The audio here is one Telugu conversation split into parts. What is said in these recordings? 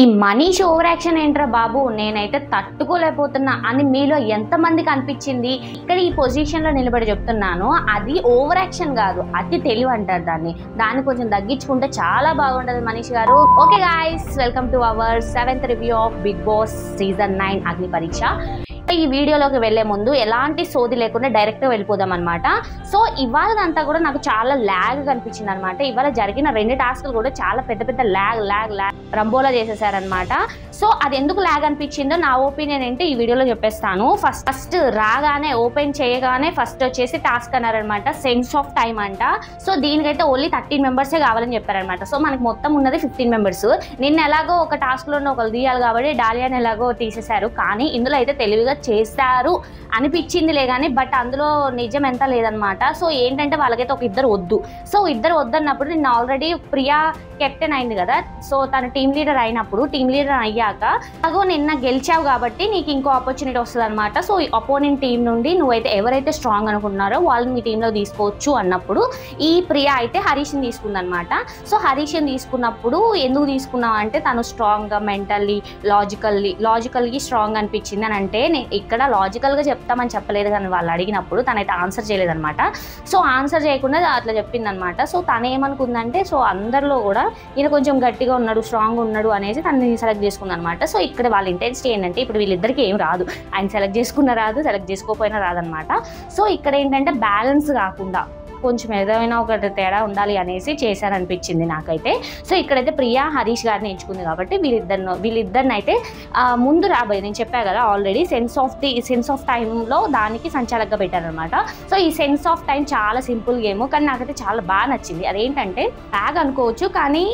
ఈ మనీష్ ఓవర్ యాక్షన్ ఏంట్రా బాబు, నేనైతే తట్టుకోలేకపోతున్నా అని మీలో ఎంతమందికి అనిపించింది? ఇక్కడ ఈ పొజిషన్లో నిలబడి చెప్తున్నాను, అది ఓవర్ యాక్షన్ కాదు, అతి తెలివి అంటారు దాన్ని కొంచెం తగ్గించుకుంటే చాలా బాగుంటుంది మనీష్ గారు. Okay guys, welcome to our 7th review of Bigg Boss season 9 Agni పరీక్ష. ఈ వీడియోలోకి వెళ్లే ముందు ఎలాంటి సోది లేకుండా డైరెక్ట్గా వెళ్ళిపోదాం అనమాట. సో ఇవాళదంతా కూడా నాకు చాలా ల్యాగ్ కనిపించింది అనమాట. ఇవాళ జరిగిన 2 టాస్క్లు కూడా చాలా పెద్ద ల్యాగ్ రంబోలా చేసేసారనమాట. సో అది ఎందుకు ల్యాగ్ అనిపించిందో నా ఒపీనియన్ ఏంటి ఈ వీడియోలో చెప్పేస్తాను. ఫస్ట్ రాగానే ఓపెన్ చేయగానే ఫస్ట్ వచ్చేసి టాస్క్ అన్నారనమాట, సెన్స్ ఆఫ్ టైం అంట. సో దీనికైతే ఓన్లీ 13 మెంబర్సే కావాలని చెప్పారనమాట. సో మనకి మొత్తం ఉన్నది 15 మెంబర్స్. నిన్న ఎలాగో ఒక టాస్క్లో ఒకరు తీయాలి కాబట్టి డాలియాని ఎలాగో తీసేశారు, కానీ ఇందులో అయితే తెలివిగా చేస్తారు అనిపించిందిలే కానీ బట్ అందులో నిజం ఎంత లేదనమాట. సో ఏంటంటే వాళ్ళకైతే ఒక ఇద్దరు వద్దు. సో ఇద్దరు వద్దన్నప్పుడు నిన్న ఆల్రెడీ ప్రియా కెప్టెన్ అయింది కదా, సో తన టీమ్ లీడర్ అయినప్పుడు, టీమ్ లీడర్ అయ్యాక అగో నిన్న గెలిచావు కాబట్టి నీకు ఇంకో ఆపర్చునిటీ వస్తుంది అనమాట. సో ఈ అపోనెంట్ టీం నుండి నువ్వైతే ఎవరైతే స్ట్రాంగ్ అనుకుంటున్నారో వాళ్ళని మీ టీంలో తీసుకోవచ్చు అన్నప్పుడు ఈ ప్రియా అయితే హరీష్ని తీసుకుందనమాట. సో హరీష్ని తీసుకున్నప్పుడు ఎందుకు తీసుకున్నావు అంటే తను స్ట్రాంగ్గా మెంటల్లీ లాజికల్గా స్ట్రాంగ్ అనిపించింది అని అంటే, ఇక్కడ లాజికల్గా చెప్తామని చెప్పలేదు కానీ వాళ్ళు అడిగినప్పుడు తనైతే ఆన్సర్ చేయలేదనమాట. సో ఆన్సర్ చేయకుండా అట్లా చెప్పిందనమాట. సో తను ఏమనుకుందంటే, సో అందరిలో కూడా ఈయన కొంచెం గట్టిగా ఉన్నాడు, స్ట్రాంగ్ ఉన్నాడు అనేసి తనని సెలెక్ట్ చేసుకుందనమాట. సో ఇక్కడ వాళ్ళ ఇంటెన్సిటీ ఏంటంటే, ఇప్పుడు వీళ్ళిద్దరికి ఏం రాదు, ఆయన సెలెక్ట్ చేసుకున్న రాదు, సెలెక్ట్ చేసుకోకపోయినా రాదనమాట. సో ఇక్కడ ఏంటంటే బ్యాలెన్స్ కాకుండా కొంచెం ఏదైనా ఒకటి తేడా ఉండాలి అనేసి చేశారనిపించింది నాకైతే. సో ఇక్కడైతే ప్రియా హరీష్ గారిని ఎంచుకుంది కాబట్టి వీళ్ళిద్దరిని అయితే ముందు రాబోయే నేను చెప్పా కదా ఆల్రెడీ సెన్స్ ఆఫ్ టైంలో దానికి సంచాలకంగా పెట్టారనమాట. సో ఈ సెన్స్ ఆఫ్ టైం చాలా సింపుల్ గేమ్, కానీ నాకైతే చాలా బాగా నచ్చింది. అదేంటంటే ట్యాగ్ అనుకోవచ్చు కానీ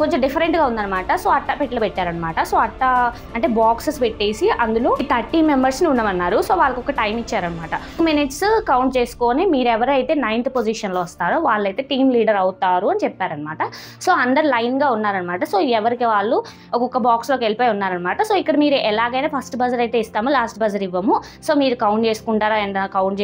కొంచెం డిఫరెంట్గా ఉందన్నమాట. సో అట్ట పెట్టారనమాట. సో అట్ట అంటే బాక్సెస్ పెట్టేసి అందులో 30 మెంబర్స్ని ఉండమన్నారు. సో వాళ్ళకి ఒక టైం ఇచ్చారనమాట. 2 minutes కౌంట్ చేసుకొని మీరు ఎవరైతే 9th పొజిషన్లో వస్తారో వాళ్ళైతే టీమ్ లీడర్ అవుతారు అని చెప్పారనమాట. సో అందరు లైన్గా ఉన్నారనమాట. సో ఎవరికి వాళ్ళు ఒక్కొక్క బాక్స్లోకి వెళ్ళిపోయి ఉన్నారనమాట. సో ఇక్కడ మీరు ఎలాగైనా ఫస్ట్ బజర్ అయితే ఇస్తాము, లాస్ట్ బజర్ ఇవ్వము. సో మీరు కౌంట్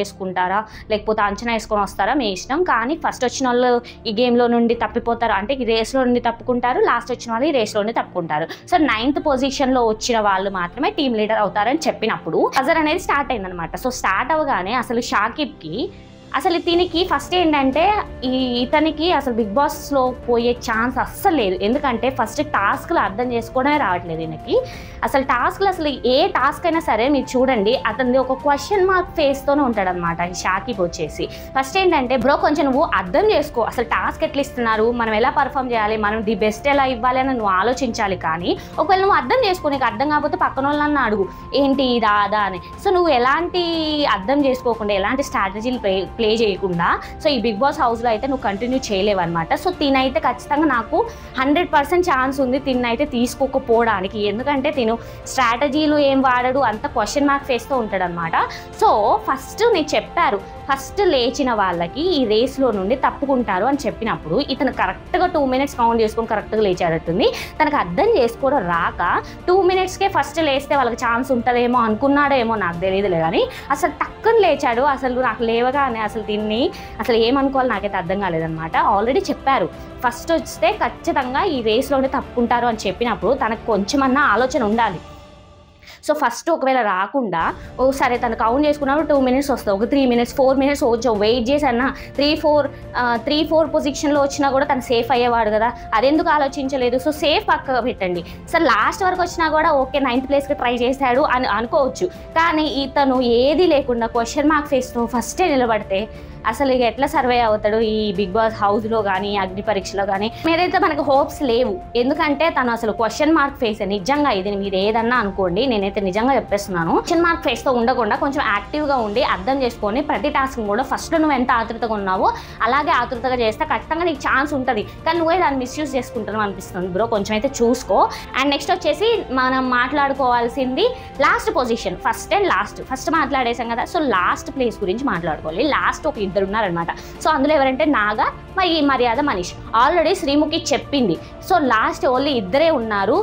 చేసుకుంటారా లేకపోతే అంచనా వేసుకొని వస్తారా మీ ఇష్టం, కానీ ఫస్ట్ వచ్చిన వాళ్ళు ఈ గేమ్లో నుండి తప్పిపోతారు, అంటే ఈ రేస్లో తప్పుకుంటారు, లాస్ట్ వచ్చిన వాళ్ళు ఈ రేస్లోనే తప్పుకుంటారు. సో 9th పొజిషన్లో వచ్చిన వాళ్ళు మాత్రమే టీమ్ లీడర్ అవుతారని చెప్పినప్పుడు బజర్ అనేది స్టార్ట్ అయిందనమాట. సో స్టార్ట్ అవగానే అసలు షాకిబ్కి అసలు దీనికి ఫస్ట్ ఏంటంటే ఇతనికి అసలు బిగ్ బాస్లో పోయే ఛాన్స్ అస్సలు లేదు. ఎందుకంటే ఫస్ట్ టాస్క్లు అర్థం చేసుకోవడమే రావట్లేదు ఈయనకి. అసలు టాస్క్లు అసలు ఏ టాస్క్ అయినా సరే మీరు చూడండి, అతనిది ఒక క్వశ్చన్ మార్క్ ఫేస్తోనే ఉంటాడనమాట ఈ షాకిబ్ వచ్చేసి. ఫస్ట్ ఏంటంటే బ్రో కొంచెం నువ్వు అర్థం చేసుకో, అసలు టాస్క్ ఎట్లా ఇస్తున్నారు, మనం ఎలా పర్ఫామ్ చేయాలి, మనం ది బెస్ట్ ఎలా ఇవ్వాలి అని నువ్వు ఆలోచించాలి. కానీ ఒకవేళ నువ్వు అర్థం చేసుకో, నీకు అర్థం కాకపోతే పక్కన వాళ్ళని అడుగు ఏంటి ఇదా అదా అని. సో నువ్వు ఎలాంటి అర్థం చేసుకోకుండా ఎలాంటి స్ట్రాటజీలు ప్లే చేయకుండా సో ఈ బిగ్ బాస్ హౌస్లో అయితే నువ్వు కంటిన్యూ చేయలేవు అనమాట. సో తినైతే ఖచ్చితంగా నాకు 100% ఛాన్స్ ఉంది తిన్నైతే తీసుకోకపోవడానికి. ఎందుకంటే తిను స్ట్రాటజీలు ఏం వాడడు, అంత క్వశ్చన్ మార్క్ ఫేస్తో ఉంటాడు అనమాట. సో ఫస్ట్ నేను చెప్పారు, ఫస్ట్ లేచిన వాళ్ళకి ఈ రేస్లో నుండి తప్పుకుంటారు అని చెప్పినప్పుడు ఇతను కరెక్ట్గా 2 minutes కౌంట్ చేసుకొని కరెక్ట్గా లేచాడట్టుంది. తనకు అర్థం చేసుకోవడం రాక 2 minutesకే ఫస్ట్ లేస్తే వాళ్ళకి ఛాన్స్ ఉంటుందేమో అనుకున్నాడేమో, నాకు తెలియదులే కానీ అసలు టక్కుని లేచాడు. అసలు నాకు లేవగానే అసలు దీన్ని అసలు ఏమనుకోవాలి నాకైతే అర్థం కాలేదనమాట. ఆల్రెడీ చెప్పారు ఫస్ట్ వస్తే ఖచ్చితంగా ఈ రేస్లోనే తప్పుకుంటారు అని చెప్పినప్పుడు తనకు కొంచెమన్నా ఆలోచన ఉండాలి. సో ఫస్ట్ ఒకవేళ రాకుండా సరే తను కౌంట్ చేసుకున్నప్పుడు 2 minutes వస్తుంది, ఒక 3 minutes 4 minutes వచ్చి వెయిట్ చేసి అన్న 3-4 పొజిషన్లో వచ్చినా కూడా తను సేఫ్ అయ్యేవాడు కదా, అదెందుకు ఆలోచించలేదు. సో సేఫ్ పక్కగా పెట్టండి. సో లాస్ట్ వరకు వచ్చినా కూడా ఓకే 9th ప్లేస్కి ట్రై చేశాడు అని అనుకోవచ్చు, కానీ ఇతను ఏది లేకుండా క్వశ్చన్ మార్క్ ఫేస్తో ఫస్టే నిలబడితే అసలు ఇక ఎట్లా సర్వే అవుతాడు ఈ బిగ్ బాస్ హౌస్లో కానీ అగ్ని పరీక్షలో కానీ మీరైతే మనకు హోప్స్ లేవు. ఎందుకంటే తను అసలు క్వశ్చన్ మార్క్ ఫేస్ నిజంగా, ఇది మీరు ఏదన్నా అనుకోండి, నేనైతే నిజంగా చెప్పేస్తున్నాను, క్వశ్చన్ మార్క్ ఫేస్తో ఉండకుండా కొంచెం యాక్టివ్గా ఉండి అర్థం చేసుకొని ప్రతి టాస్క్ కూడా ఫస్ట్లో నువ్వు ఎంత ఆతృతగా ఉన్నావో అలాగే ఆతృతగా చేస్తే ఖచ్చితంగా నీకు ఛాన్స్ ఉంటుంది. కానీ నువ్వే దాన్ని మిస్యూజ్ చేసుకుంటాను అనిపిస్తుంది బ్రో, కొంచెం అయితే చూసుకో. అండ్ నెక్స్ట్ వచ్చేసి మనం మాట్లాడుకోవాల్సింది last position, first and last. First మాట్లాడేసాం కదా, సో లాస్ట్ ప్లేస్ గురించి మాట్లాడుకోవాలి. లాస్ట్ ఒక ఇద్దరు ఉన్నారనమాట. సో అందులో ఎవరంటే నాగా మర్యాద మనీష్. ఆల్రెడీ శ్రీముఖి చెప్పింది, సో లాస్ట్ ఓన్లీ ఇద్దరే ఉన్నారు,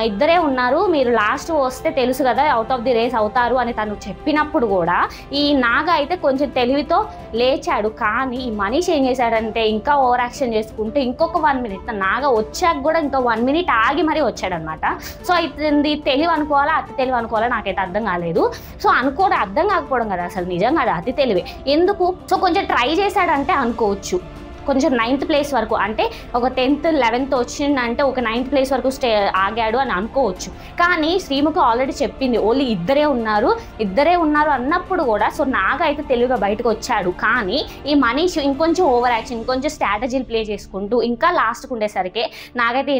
ఇద్దరే ఉన్నారు, మీరు లాస్ట్ వస్తే తెలుసు కదా అవుట్ ఆఫ్ ది రేస్ అవుతారు అని తను చెప్పినప్పుడు కూడా ఈ నాగ అయితే కొంచెం తెలివితో లేచాడు. కానీ ఈ మనీష్ ఏం చేశాడంటే ఇంకా ఓవర్ యాక్షన్ చేసుకుంటూ ఇంకొక 1 మినిట్ నాగ వచ్చాక కూడా ఇంకా 1 మినిట్ ఆగి మరీ వచ్చాడనమాట. సో ఇది తెలివి అనుకోవాలా అతి తెలివి అనుకోవాలా నాకైతే అర్థం కాలేదు. సో అనుకోవడం అర్థం కాకపోవడం కదా అసలు నిజంగా అది అతి తెలివి. ఎందుకు? సో కొంచెం ట్రై చేశాడంటే అనుకోవచ్చు, కొంచెం 9th ప్లేస్ వరకు అంటే ఒక 10th 11th వచ్చిందంటే ఒక 9th ప్లేస్ వరకు ఆగాడు అని అనుకోవచ్చు. కానీ శ్రీముఖి ఆల్రెడీ చెప్పింది ఓన్లీ ఇద్దరే ఉన్నారు అన్నప్పుడు కూడా సో నాగ అయితే తెలివిగా బయటకు వచ్చాడు. కానీ ఈ మనీష్ ఇంకొంచెం ఓవర్ యాక్షన్ ఇంకొంచెం స్ట్రాటజీలు ప్లే చేసుకుంటూ ఇంకా లాస్ట్కి ఉండేసరికి నాకైతే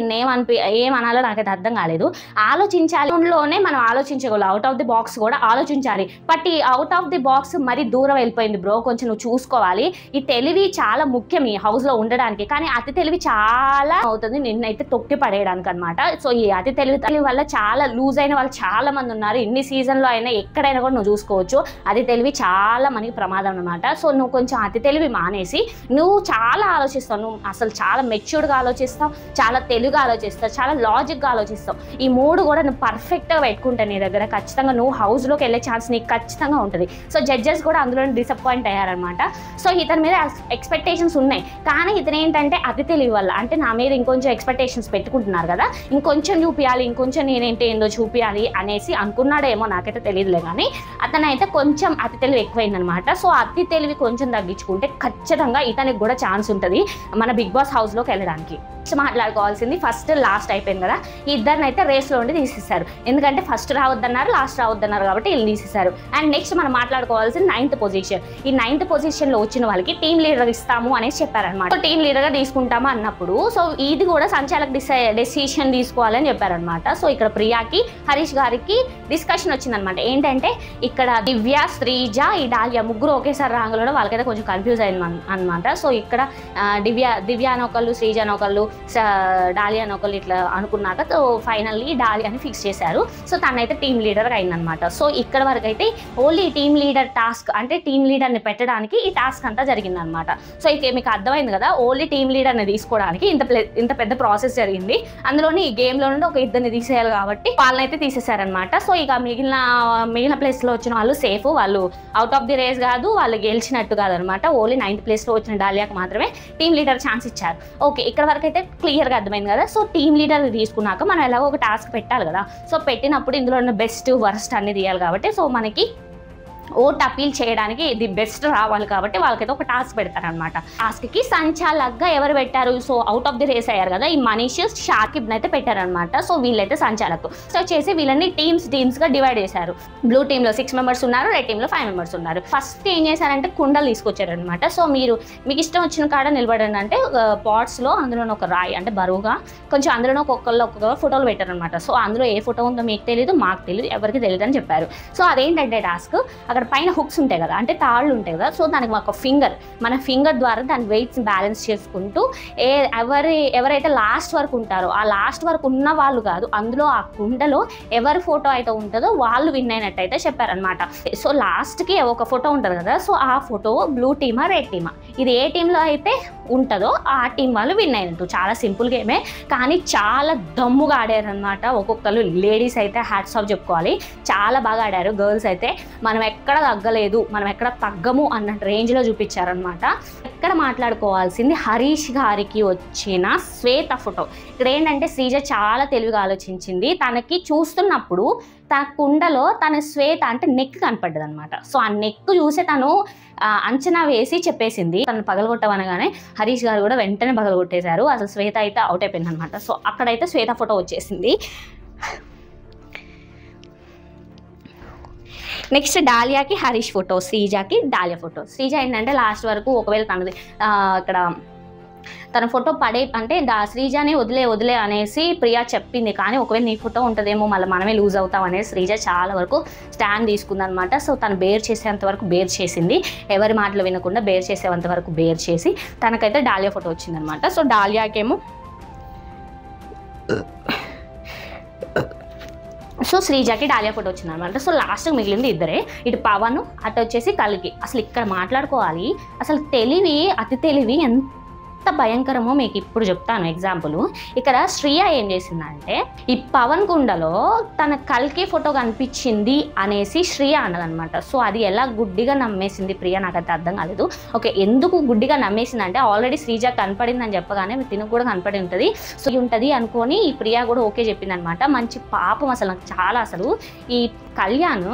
ఏమనాలో నాకైతే అర్థం కాలేదు. ఆలోచించాలి, లోనే మనం ఆలోచించగలం, అవుట్ ఆఫ్ ది బాక్స్ కూడా ఆలోచించాలి. బట్ ఈ అవుట్ ఆఫ్ ది బాక్స్ మరి దూరం వెళ్ళిపోయింది బ్రో, కొంచెం నువ్వు చూసుకోవాలి. ఈ తెలివి చాలా ముఖ్యం ఈ హౌస్లో ఉండడానికి, కానీ అతి తెలివి చాలా అవుతుంది నిన్నైతే తొక్కి పడేయడానికి అనమాట. సో ఈ అతి తెలివి వల్ల చాలా లూజ్ అయిన వాళ్ళు చాలా మంది ఉన్నారు. ఇన్ని సీజన్లో అయినా ఎక్కడైనా కూడా నువ్వు చూసుకోవచ్చు. అతి తెలివి చాలా మనకి ప్రమాదం అనమాట. సో నువ్వు కొంచెం అతి తెలివి మానేసి నువ్వు చాలా ఆలోచిస్తావు, నువ్వు అసలు చాలా మెచ్యూర్డ్గా ఆలోచిస్తావు, చాలా తెలుగుగా ఆలోచిస్తావు, చాలా లాజిక్గా ఆలోచిస్తావు. ఈ 3 కూడా నువ్వు పర్ఫెక్ట్గా పెట్టుకుంటావు నీ దగ్గర, ఖచ్చితంగా నువ్వు హౌస్లోకి వెళ్ళే ఛాన్స్ నీకు ఖచ్చితంగా ఉంటుంది. సో జడ్జెస్ కూడా అందులో డిసప్పాయింట్ అయ్యారనమాట. సో ఇతని మీద ఎక్స్పెక్టేషన్స్ ఉన్నాయి, కానీ ఇతను ఏంటంటే అతి తెలివి వల్ల అంటే నా మీద ఇంకొంచెం ఎక్స్పెక్టేషన్స్ పెట్టుకుంటున్నారు కదా, ఇంకొంచెం చూపించాలి, ఇంకొంచెం ఏందో చూపించాలి అనేసి అనుకున్నాడేమో, నాకైతే తెలియదులే. కానీ అతనైతే కొంచెం అతి తెలివి ఎక్కువైందనమాట. సో అతి తెలివి కొంచెం తగ్గించుకుంటే ఖచ్చితంగా ఇతనికి కూడా ఛాన్స్ ఉంటుంది మన బిగ్ బాస్ హౌస్లోకి వెళ్ళడానికి. మాట్లాడుకోవాల్సింది ఫస్ట్ లాస్ట్ అయిపోయింది కదా, ఈ ఇద్దరిని అయితే రేస్లో ఉండి తీసేశారు. ఎందుకంటే ఫస్ట్ రావద్దన్నారు లాస్ట్ రావద్దన్నారు కాబట్టి వీళ్ళు తీసేశారు. అండ్ నెక్స్ట్ మనం మాట్లాడుకోవాల్సింది 9th పొజిషన్. ఈ 9th పొజిషన్లో వచ్చిన వాళ్ళకి టీమ్ లీడర్ ఇస్తాము అనేసి చెప్పారనమాట. టీమ్ లీడర్గా తీసుకుంటాము అన్నప్పుడు సో ఇది కూడా సంచాలక డెసిషన్ తీసుకోవాలని చెప్పారనమాట. సో ఇక్కడ ప్రియాకి హరీష్ గారికి డిస్కషన్ వచ్చిందనమాట. ఏంటంటే ఇక్కడ దివ్య, శ్రీజ, ఈ డాలియా ముగ్గురు ఒకేసారి రాగలడం వాళ్ళకైతే కొంచెం కన్ఫ్యూజ్ అయింది అనమాట. సో ఇక్కడ దివ్య అని ఒకళ్ళు, శ్రీజ అని ఒకళ్ళు, డాలియా అని ఒకళ్ళు ఇట్లా అనుకున్నాక సో ఫైనల్లీ డాలియాని ఫిక్స్ చేశారు. సో తనైతే టీమ్ లీడర్ అయిందనమాట. సో ఇక్కడ వరకు అయితే ఓన్లీ టీమ్ లీడర్ టాస్క్ అంటే టీమ్ లీడర్ని పెట్టడానికి ఈ టాస్క్ అంతా జరిగిందనమాట. సో ఇక మీకు అర్థమైంది కదా, ఓన్లీ టీమ్ లీడర్ని తీసుకోవడానికి ఇంత పెద్ద ప్రాసెస్ జరిగింది. అందులోని ఈ గేమ్లో నుండి ఒక ఇద్దరిని తీసేయాలి కాబట్టి వాళ్ళనైతే తీసేశారనమాట. సో ఇక మిగిలిన ప్లేస్లో వచ్చిన వాళ్ళు సేఫ్, వాళ్ళు అవుట్ ఆఫ్ ది రేస్ కాదు, వాళ్ళు గెలిచినట్టు కాదనమాట. ఓన్లీ 9th ప్లేస్లో వచ్చిన డాలియాకి మాత్రమే టీమ్ లీడర్ ఛాన్స్ ఇచ్చారు. ఓకే, ఇక్కడ వరకు అయితే క్లియర్గా అర్థమైంది కదా. సో టీమ్ లీడర్ తీసుకున్నాక మనం ఎలాగో ఒక టాస్క్ పెట్టాలి కదా. సో పెట్టినప్పుడు ఇందులో ఉన్న బెస్ట్ వర్స్ట్ అన్ని తీయాలి కాబట్టి సో మనకి ఓట్ అపీల్ చేయడానికి ది బెస్ట్ రావాలి కాబట్టి వాళ్ళకైతే ఒక టాస్క్ పెడతారనమాట. టాస్క్కి సంచాలక్గా ఎవరు పెట్టారు? So out of the race అయ్యారు కదా, ఈ మనీష్ షాకిబ్ని అయితే పెట్టారనమాట. సో వీళ్ళైతే సంచాలక్. సో చేసి వీళ్ళని టీమ్స్గా డివైడ్ చేశారు. బ్లూ టీంలో 6 మెంబర్స్ ఉన్నారు, రెడ్ టీంలో 5 మెంబర్స్ ఉన్నారు. ఫస్ట్ ఏం చేశారంటే కుండలు తీసుకొచ్చారనమాట. సో మీకు ఇష్టం వచ్చిన కాడ నిలబడండి అంటే పాట్స్లో అందులో ఒక రాయి అంటే బరువుగా కొంచెం అందులో ఒక్కొక్క ఫోటోలు పెట్టారనమాట. సో అందులో ఏ ఫోటో ఉందో మీకు తెలియదు, మాకు తెలియదు, ఎవరికి తెలియదు అని చెప్పారు. సో అదేంటంటే టాస్క్ అక్కడ పైన హుక్స్ ఉంటాయి కదా, అంటే తాళ్ళు ఉంటాయి కదా. సో దానికి ఒక మన ఫింగర్ ద్వారా దాని వెయిట్స్ బ్యాలెన్స్ చేసుకుంటూ ఎవరైతే లాస్ట్ వరకు ఉంటారో ఆ లాస్ట్ వరకు ఉన్న వాళ్ళు కాదు, అందులో ఆ కుండలో ఎవరి ఫోటో అయితే ఉంటుందో వాళ్ళు విన్ అయినట్టు అయితే చెప్పారనమాట. సో లాస్ట్కి ఒక ఫోటో ఉంటుంది కదా, సో ఆ ఫోటో బ్లూ టీమా రెడ్ టీమా ఇది ఏ టీంలో అయితే ఉంటుందో ఆ టీం వాళ్ళు విన్ అయినట్టు. చాలా సింపుల్ గేమే కానీ చాలా దమ్ముగా ఆడారనమాట. ఒక్కొక్కరు లేడీస్ అయితే హ్యాట్స్ ఆఫ్ చెప్పుకోవాలి, చాలా బాగా ఆడారు. గర్ల్స్ అయితే మనం ఎక్కడ తగ్గలేదు, మనం ఎక్కడ తగ్గము అన్న రేంజ్లో చూపించారనమాట. ఎక్కడ మాట్లాడుకోవాల్సింది హరీష్ గారికి వచ్చిన శ్వేత ఫోటో. ఇక్కడ ఏంటంటే శ్రీజ చాలా తెలివిగా ఆలోచించింది. తనకి చూస్తున్నప్పుడు తన కుండలో తన శ్వేత అంటే నెక్ కనపడ్డది అనమాట. సో ఆ నెక్ చూసి తను అంచనా వేసి చెప్పేసింది. తను పగలగొట్టవనగానే హరీష్ గారు కూడా వెంటనే పగలగొట్టేశారు. అసలు శ్వేత అయితే అవుట్ అయిపోయింది అనమాట. సో అక్కడైతే శ్వేత ఫోటో వచ్చేసింది. నెక్స్ట్ డాలియాకి హరీష్ ఫోటో, శ్రీజాకి డాలియా ఫోటో. శ్రీజ ఏంటంటే లాస్ట్ వరకు ఒకవేళ తనది అక్కడ తన ఫోటో అంటే శ్రీజాని వదిలే అనేసి ప్రియా చెప్పింది. కానీ ఒకవేళ నీ ఫోటో ఉంటుందేమో మళ్ళీ మనమే లూజ్ అవుతాం అనేసి శ్రీజ చాలా వరకు స్టాండ్ తీసుకుందనమాట. సో తను బేర్ చేసేంత వరకు బేర్ చేసింది, ఎవరి మాటలు వినకుండా బేర్ చేసేంత వరకు బేర్ చేసి తనకైతే డాలియా ఫోటో వచ్చిందనమాట. సో డాలియాకేమో సో శ్రీజాకి డాలియా ఫోటో వచ్చిందనమాట. సో లాస్ట్కి మిగిలింది ఇద్దరే, ఇటు పవన్ అటు వచ్చేసి కల్కి. అసలు ఇక్కడ మాట్లాడుకోవాలి, అసలు తెలివి అతి తెలివి ఎంత భయంకరమో మీకు ఇప్పుడు చెప్తాను ఎగ్జాంపుల్. ఇక్కడ శ్రియ ఏం చేసిందంటే ఈ పవన్ కుండలో తన కల్కి ఫోటో కనిపించింది అనేసి శ్రియ అన్నదనమాట. సో అది ఎలా గుడ్డిగా నమ్మేసింది ప్రియ నాకైతే అర్థం కాలేదు. ఓకే, ఎందుకు గుడ్డిగా నమ్మేసింది అంటే ఆల్రెడీ శ్రీజ కనపడింది అని చెప్పగానే తినకు కూడా కనపడి ఉంటుంది, సో ఉంటుంది అనుకొని ఈ ప్రియ కూడా ఓకే చెప్పింది అనమాట. మంచి పాపం అసలు నాకు చాలా అసలు ఈ కళ్యాణ్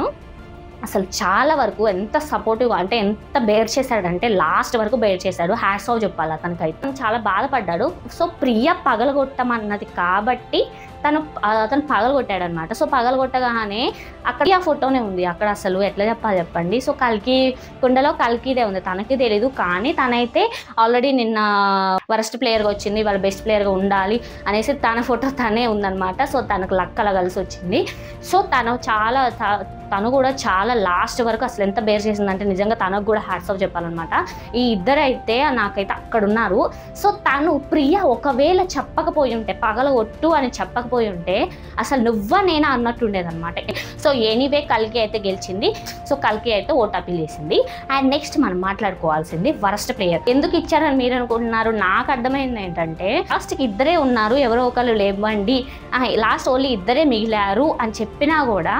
అసలు చాలా వరకు ఎంత సపోర్టివ్గా అంటే ఎంత బేర్ చేశాడంటే లాస్ట్ వరకు బేర్ చేశాడు. హ్యాట్స్ ఆఫ్ చెప్పాలి అతనికైతే. చాలా బాధపడ్డాడు. సో ప్రియ పగలగొట్టమన్నది కాబట్టి అతను పగలగొట్టాడు అనమాట. సో పగలగొట్టగానే అక్కడ ఆ ఫోటోనే ఉంది అక్కడ. అసలు ఎట్లా చెప్పాలి చెప్పండి. సో కల్కి కుండలో కల్కిదే ఉంది, తనకి తెలీదు. కానీ తనైతే ఆల్రెడీ నిన్న వరస్ట్ ప్లేయర్గా వచ్చింది, వాళ్ళ బెస్ట్ ప్లేయర్గా ఉండాలి అనేసి తన ఫోటో తనే ఉందన్నమాట. సో తనకు లక్కలా కలిసి వచ్చింది. సో తను కూడా చాలా లాస్ట్ వరకు అసలు ఎంత బేర్ చేసిందంటే నిజంగా తనకు కూడా హ్యాట్స్ ఆఫ్ చెప్పాలన్నమాట. ఈ ఇద్దరైతే నాకైతే అక్కడ ఉన్నారు. సో తను ప్రియ ఒకవేళ చెప్పకపోయి ఉంటే, పగలగొట్టు అని చెప్పకపోయి ఉంటే అసలు నువ్వా నేనా అన్నట్టుండేదన్నమాట. సో ఎనీవే కల్కి అయితే గెలిచింది. సో కల్కి అయితే ఓట్ అపీల్ చేసింది. అండ్ నెక్స్ట్ మనం మాట్లాడుకోవాల్సింది వరస్ట్ ప్లేయర్. ఎందుకు ఇచ్చారని మీరు అనుకుంటున్నారు? నాకు అర్థమైంది ఏంటంటే లాస్ట్కి ఇద్దరే ఉన్నారు, ఎవరో ఒకరు లేవండి, లాస్ట్ ఓన్లీ ఇద్దరే మిగిలారు అని చెప్పినా కూడా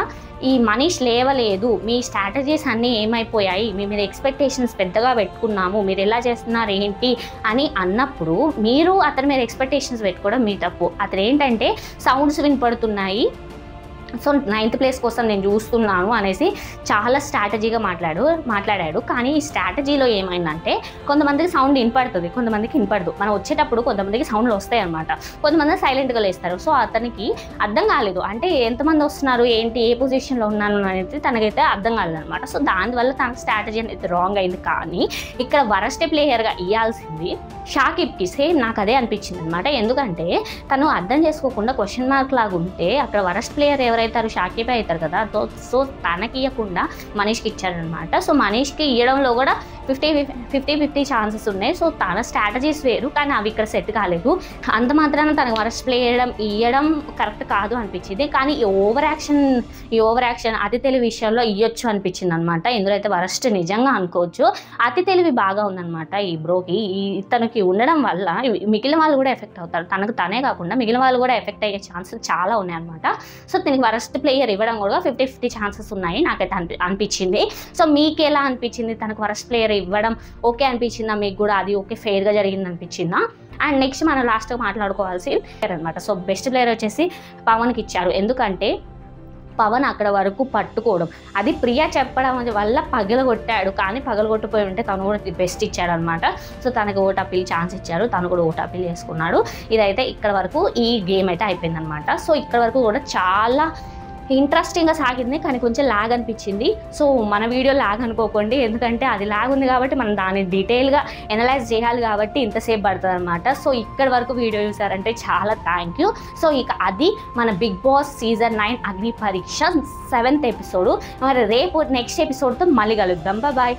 ఈ మనీష్ లేవలేదు, మీ స్ట్రాటజీస్ అన్నీ ఏమైపోయాయి, మీరు ఎక్స్పెక్టేషన్స్ పెద్దగా పెట్టుకున్నాము, మీరు ఎలా చేస్తున్నారు ఏంటి అని అన్నప్పుడు మీరు అతని మీద ఎక్స్పెక్టేషన్స్ పెట్టుకోవడం మీ తప్పు. అతను ఏంటంటే సౌండ్స్ వినపడుతున్నాయి, సో 9th ప్లేస్ కోసం నేను చూస్తున్నాను అనేసి చాలా స్ట్రాటజీగా మాట్లాడాడు. కానీ ఈ స్ట్రాటజీలో ఏమైందంటే కొంతమందికి సౌండ్ వినపడుతుంది, కొంతమందికి వినపడదు. మనం వచ్చేటప్పుడు కొంతమందికి సౌండ్లు వస్తాయి అనమాట, కొంతమంది సైలెంట్గా లేస్తారు. సో అతనికి అర్థం కాలేదు అంటే ఎంతమంది వస్తున్నారు ఏంటి, ఏ పొజిషన్లో ఉన్నాను అనేది తనకైతే అర్థం కాలేదు అనమాట. సో దానివల్ల తన స్ట్రాటజీ అనేది రాంగ్ అయింది. కానీ ఇక్కడ వరస్ట్ ప్లేయర్గా ఇవ్వాల్సింది షాకిబ్కి. సేమ్ నాకు అదే అనిపించింది అనమాట. ఎందుకంటే తను అర్థం చేసుకోకుండా క్వశ్చన్ మార్క్ లాగా ఉంటే అక్కడ వరస్ట్ ప్లేయర్ ఎవరైతారు, షాకిబ్ అవుతారు కదా. సో తనకి ఇవ్వకుండా మనీష్కి ఇచ్చారనమాట. సో మనీష్కి ఇవ్వడంలో కూడా 50-50 ఛాన్సెస్ ఉన్నాయి. సో తన స్ట్రాటజీస్ వేరు, కానీ అవి ఇక్కడ సెట్ కాలేదు. అంత మాత్రాన తనకు వరస్ట్ ప్లే ఇవ్వడం కరెక్ట్ కాదు అనిపించింది. కానీ ఈ ఓవర్ యాక్షన్ అతి తెలివి విషయంలో ఇవ్వచ్చు అనిపించింది అనమాట. ఇందులో అయితే వరస్ట్ నిజంగా అనుకోవచ్చు. అతి తెలివి బాగా ఉందన్నమాట ఈ బ్రోకి. తనకి ఉండడం వల్ల మిగిలిన వాళ్ళు కూడా ఎఫెక్ట్ అవుతారు. తనే కాకుండా మిగిలిన వాళ్ళు కూడా ఎఫెక్ట్ అయ్యే ఛాన్సెస్ చాలా ఉన్నాయన్నమాట. సో దీనికి వరస్ట్ ప్లేయర్ ఇవ్వడం కూడా 50-50 ఛాన్సెస్ ఉన్నాయి నాకైతే అనిపించింది. సో మీకు ఎలా అనిపించింది? తనకు వరస్ట్ ప్లేయర్ ఇవ్వడం ఓకే అనిపించిందా మీకు కూడా? అది ఓకే ఫెయిర్గా జరిగింది అనిపించిందా? అండ్ నెక్స్ట్ మనం లాస్ట్గా మాట్లాడుకోవాల్సి అనమాట. సో బెస్ట్ ప్లేయర్ వచ్చేసి పవన్కి ఇచ్చారు. ఎందుకంటే పవన్ అక్కడ వరకు పట్టుకోవడం, అది ప్రియా చెప్పడం వల్ల పగలగొట్టాడు. కానీ పగలగొట్టిపోయి ఉంటే తను కూడా బెస్ట్ ఇచ్చాడు అనమాట. సో తనకు ఓట్ అప్పీల్ ఛాన్స్ ఇచ్చారు, తను కూడా ఓట్ అప్పీల్ చేసుకున్నాడు. ఇదైతే ఇక్కడ వరకు ఈ గేమ్ అయితే అయిపోయింది అనమాట. సో ఇక్కడ వరకు కూడా చాలా ఇంట్రెస్టింగ్గా సాగింది, కానీ కొంచెం లాగ్ అనిపించింది. సో మన వీడియో లాగ్ అనుకోకండి, ఎందుకంటే అది లాగ్ ఉంది కాబట్టి మనం దాన్ని డీటెయిల్గా ఎనలైజ్ చేయాలి కాబట్టి ఇంతసేపు పడుతుంది అనమాట. సో ఇక్కడ వరకు వీడియో చూసారంటే చాలా థ్యాంక్ యూ. సో ఇక అది మన బిగ్ బాస్ సీజన్ 9 అగ్ని పరీక్ష 7th ఎపిసోడ్. మరి రేపు నెక్స్ట్ ఎపిసోడ్తో మళ్ళీ కలుద్దాం. బాయ్.